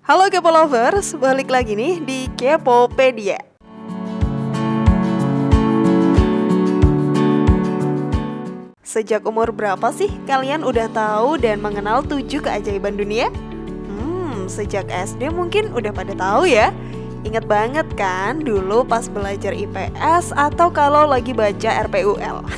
Halo Kepo Lovers, balik lagi nih di Kepopedia. Sejak umur berapa sih kalian udah tahu dan mengenal 7 keajaiban dunia? Sejak SD mungkin udah pada tahu ya. Ingat banget kan dulu pas belajar IPS atau kalau lagi baca RPUL.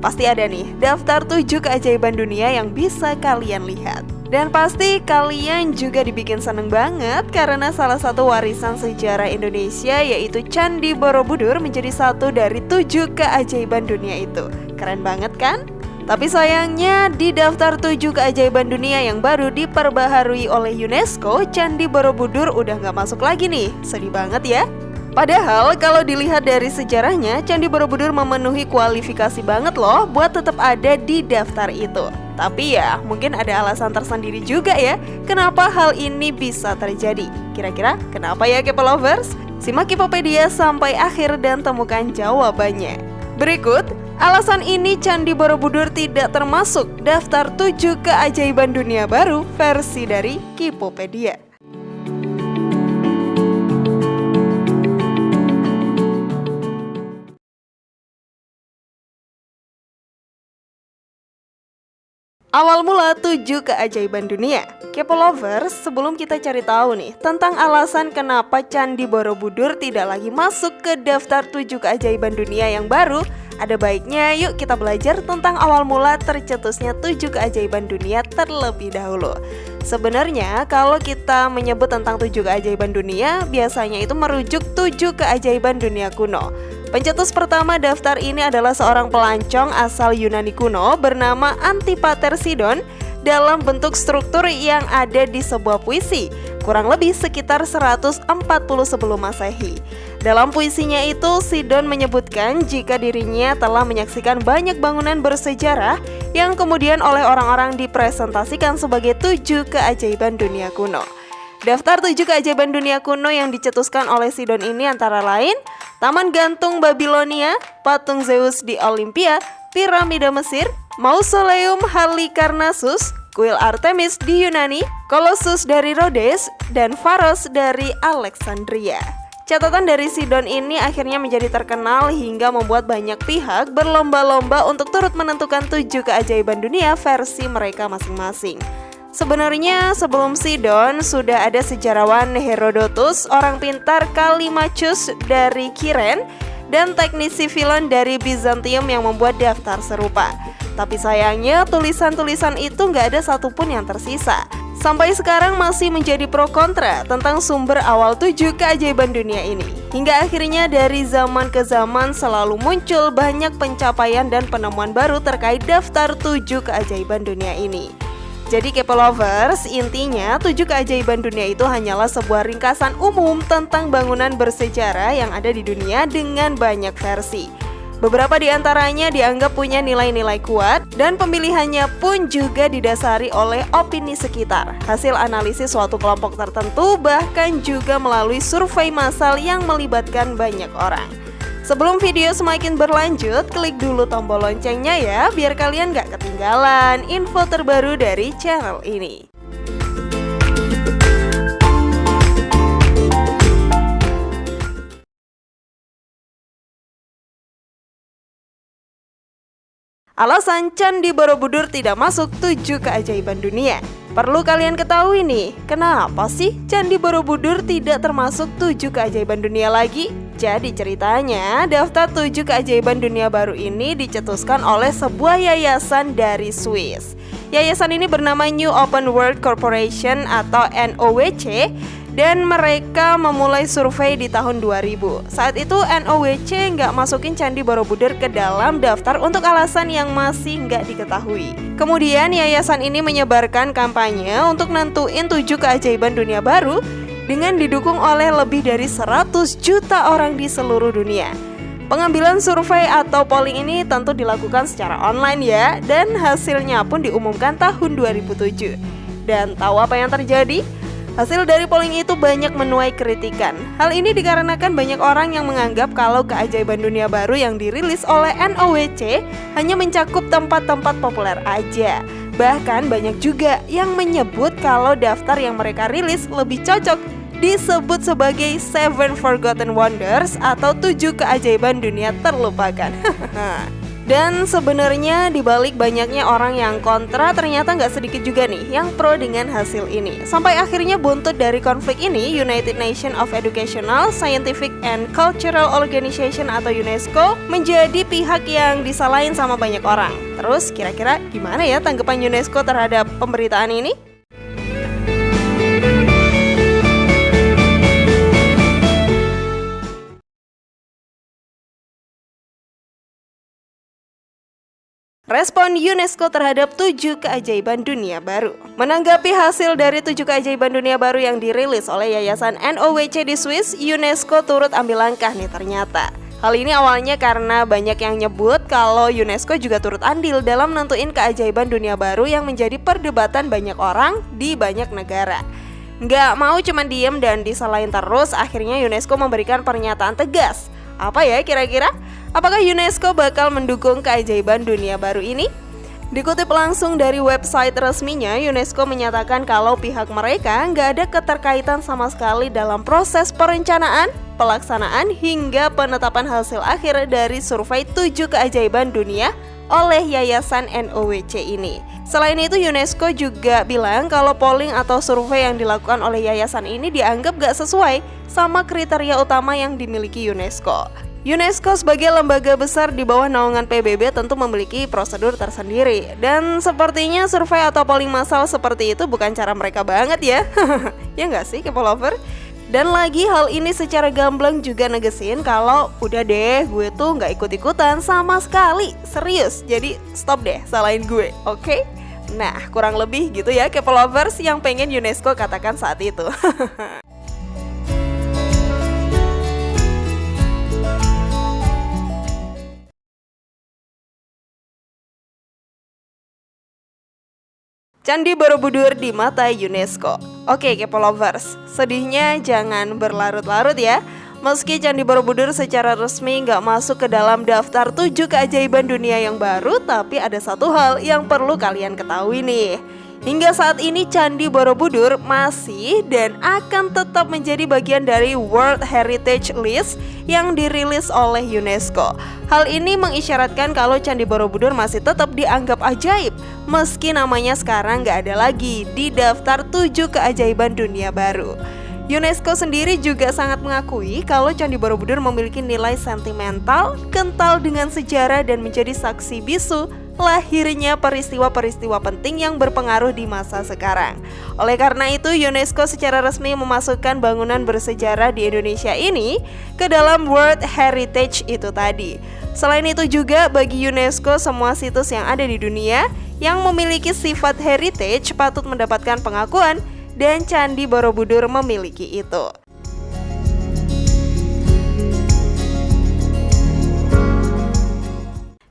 Pasti ada nih daftar 7 keajaiban dunia yang bisa kalian lihat. Dan pasti kalian juga dibikin seneng banget karena salah satu warisan sejarah Indonesia yaitu Candi Borobudur menjadi satu dari 7 keajaiban dunia itu. Keren banget kan? Tapi sayangnya di daftar 7 keajaiban dunia yang baru diperbaharui oleh UNESCO, Candi Borobudur udah gak masuk lagi nih. Sedih banget ya. Padahal kalau dilihat dari sejarahnya, Candi Borobudur memenuhi kualifikasi banget loh buat tetap ada di daftar itu. Tapi ya mungkin ada alasan tersendiri juga ya kenapa hal ini bisa terjadi. Kira-kira kenapa ya Kepo Lovers? Simak Kepopedia sampai akhir dan temukan jawabannya. Berikut alasan ini Candi Borobudur tidak termasuk daftar 7 keajaiban dunia baru versi dari Kepopedia. Awal mula 7 keajaiban dunia. Kepo Lovers, sebelum kita cari tahu nih tentang alasan kenapa Candi Borobudur tidak lagi masuk ke daftar 7 keajaiban dunia yang baru, ada baiknya yuk kita belajar tentang awal mula tercetusnya 7 keajaiban dunia terlebih dahulu. Sebenarnya kalau kita menyebut tentang 7 keajaiban dunia, biasanya itu merujuk 7 keajaiban dunia kuno. Pencetus pertama daftar ini adalah seorang pelancong asal Yunani kuno bernama Antipater Sidon dalam bentuk struktur yang ada di sebuah puisi, kurang lebih sekitar 140 sebelum Masehi. Dalam puisinya itu, Sidon menyebutkan jika dirinya telah menyaksikan banyak bangunan bersejarah yang kemudian oleh orang-orang dipresentasikan sebagai 7 keajaiban dunia kuno. Daftar 7 keajaiban dunia kuno yang dicetuskan oleh Sidon ini antara lain Taman Gantung Babilonia, Patung Zeus di Olimpia, Piramida Mesir, Mausoleum Halikarnassus, Kuil Artemis di Yunani, Colossus dari Rhodes, dan Pharos dari Alexandria. Catatan dari Sidon ini akhirnya menjadi terkenal hingga membuat banyak pihak berlomba-lomba untuk turut menentukan 7 keajaiban dunia versi mereka masing-masing. Sebenarnya sebelum Sidon sudah ada sejarawan Herodotus, orang pintar Kallimachus dari Kiren, dan teknisi Filon dari Bizantium yang membuat daftar serupa. Tapi sayangnya tulisan-tulisan itu nggak ada satupun yang tersisa. Sampai sekarang masih menjadi pro kontra tentang sumber awal 7 keajaiban dunia ini. Hingga akhirnya dari zaman ke zaman selalu muncul banyak pencapaian dan penemuan baru terkait daftar 7 keajaiban dunia ini. Jadi Kepo Lovers, intinya 7 keajaiban dunia itu hanyalah sebuah ringkasan umum tentang bangunan bersejarah yang ada di dunia dengan banyak versi. Beberapa di antaranya dianggap punya nilai-nilai kuat dan pemilihannya pun juga didasari oleh opini sekitar, hasil analisis suatu kelompok tertentu, bahkan juga melalui survei massal yang melibatkan banyak orang. Sebelum video semakin berlanjut, klik dulu tombol loncengnya ya, biar kalian gak ketinggalan info terbaru dari channel ini. Alasan Candi Borobudur tidak masuk 7 keajaiban dunia. Perlu kalian ketahui nih, kenapa sih Candi Borobudur tidak termasuk 7 keajaiban dunia lagi? Jadi ceritanya, daftar 7 keajaiban dunia baru ini dicetuskan oleh sebuah yayasan dari Swiss. Yayasan ini bernama New Open World Corporation atau NOWC, dan mereka memulai survei di tahun 2000. Saat itu NOWC nggak masukin Candi Borobudur ke dalam daftar untuk alasan yang masih nggak diketahui. Kemudian yayasan ini menyebarkan kampanye untuk nentuin 7 keajaiban dunia baru dengan didukung oleh lebih dari 100 juta orang di seluruh dunia. Pengambilan survei atau polling ini tentu dilakukan secara online ya, dan hasilnya pun diumumkan tahun 2007. Dan tahu apa yang terjadi? Hasil dari polling itu banyak menuai kritikan. Hal ini dikarenakan banyak orang yang menganggap kalau keajaiban dunia baru yang dirilis oleh NOWC hanya mencakup tempat-tempat populer aja. Bahkan banyak juga yang menyebut kalau daftar yang mereka rilis lebih cocok disebut sebagai Seven Forgotten Wonders atau 7 keajaiban dunia terlupakan. Dan sebenarnya dibalik banyaknya orang yang kontra, ternyata nggak sedikit juga nih yang pro dengan hasil ini. Sampai akhirnya buntut dari konflik ini, United Nations of Educational, Scientific and Cultural Organization atau UNESCO menjadi pihak yang disalahin sama banyak orang. Terus kira-kira gimana ya tanggapan UNESCO terhadap pemberitaan ini? Respon UNESCO terhadap 7 keajaiban dunia baru. Menanggapi hasil dari 7 keajaiban dunia baru yang dirilis oleh Yayasan NOWC di Swiss, UNESCO turut ambil langkah nih ternyata. Hal ini awalnya karena banyak yang nyebut kalau UNESCO juga turut andil dalam nentuin keajaiban dunia baru yang menjadi perdebatan banyak orang di banyak negara. Nggak mau cuma diem dan disalahin terus, akhirnya UNESCO memberikan pernyataan tegas. Apa ya kira-kira? Apakah UNESCO bakal mendukung keajaiban dunia baru ini? Dikutip langsung dari website resminya, UNESCO menyatakan kalau pihak mereka nggak ada keterkaitan sama sekali dalam proses perencanaan, pelaksanaan, hingga penetapan hasil akhir dari survei 7 keajaiban dunia oleh Yayasan NOWC ini. Selain itu, UNESCO juga bilang kalau polling atau survei yang dilakukan oleh yayasan ini dianggap gak sesuai sama kriteria utama yang dimiliki UNESCO. UNESCO sebagai lembaga besar di bawah naungan PBB tentu memiliki prosedur tersendiri. Dan sepertinya survei atau polling massal seperti itu bukan cara mereka banget ya. Ya nggak sih Kepo Lover? Dan lagi hal ini secara gamblang juga negesin kalau udah deh gue tuh nggak ikut-ikutan sama sekali. Serius, jadi stop deh salahin gue, oke? Nah, kurang lebih gitu ya Kepo Lovers yang pengen UNESCO katakan saat itu. Candi Borobudur di mata UNESCO. Oke Kepo Lovers, sedihnya jangan berlarut-larut ya. Meski Candi Borobudur secara resmi nggak masuk ke dalam daftar 7 keajaiban dunia yang baru, tapi ada satu hal yang perlu kalian ketahui nih. Hingga saat ini Candi Borobudur masih dan akan tetap menjadi bagian dari World Heritage List yang dirilis oleh UNESCO. Hal ini mengisyaratkan kalau Candi Borobudur masih tetap dianggap ajaib, meski namanya sekarang nggak ada lagi di daftar 7 keajaiban dunia baru. UNESCO sendiri juga sangat mengakui kalau Candi Borobudur memiliki nilai sentimental, kental dengan sejarah dan menjadi saksi bisu lahirnya peristiwa-peristiwa penting yang berpengaruh di masa sekarang. Oleh karena itu, UNESCO secara resmi memasukkan bangunan bersejarah di Indonesia ini ke dalam World Heritage itu tadi. Selain itu juga bagi UNESCO, semua situs yang ada di dunia yang memiliki sifat heritage patut mendapatkan pengakuan, dan Candi Borobudur memiliki itu.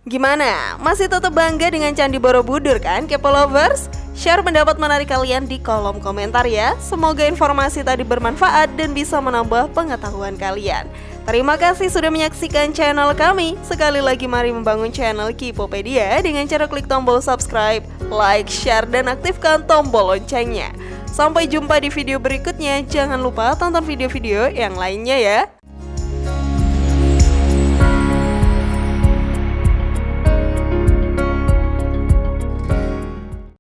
Gimana? Masih tetap bangga dengan Candi Borobudur kan Kepo Lovers? Share pendapat menarik kalian di kolom komentar ya. Semoga informasi tadi bermanfaat dan bisa menambah pengetahuan kalian. Terima kasih sudah menyaksikan channel kami. Sekali lagi mari membangun channel Kipopedia dengan cara klik tombol subscribe, like, share, dan aktifkan tombol loncengnya. Sampai jumpa di video berikutnya. Jangan lupa tonton video-video yang lainnya ya.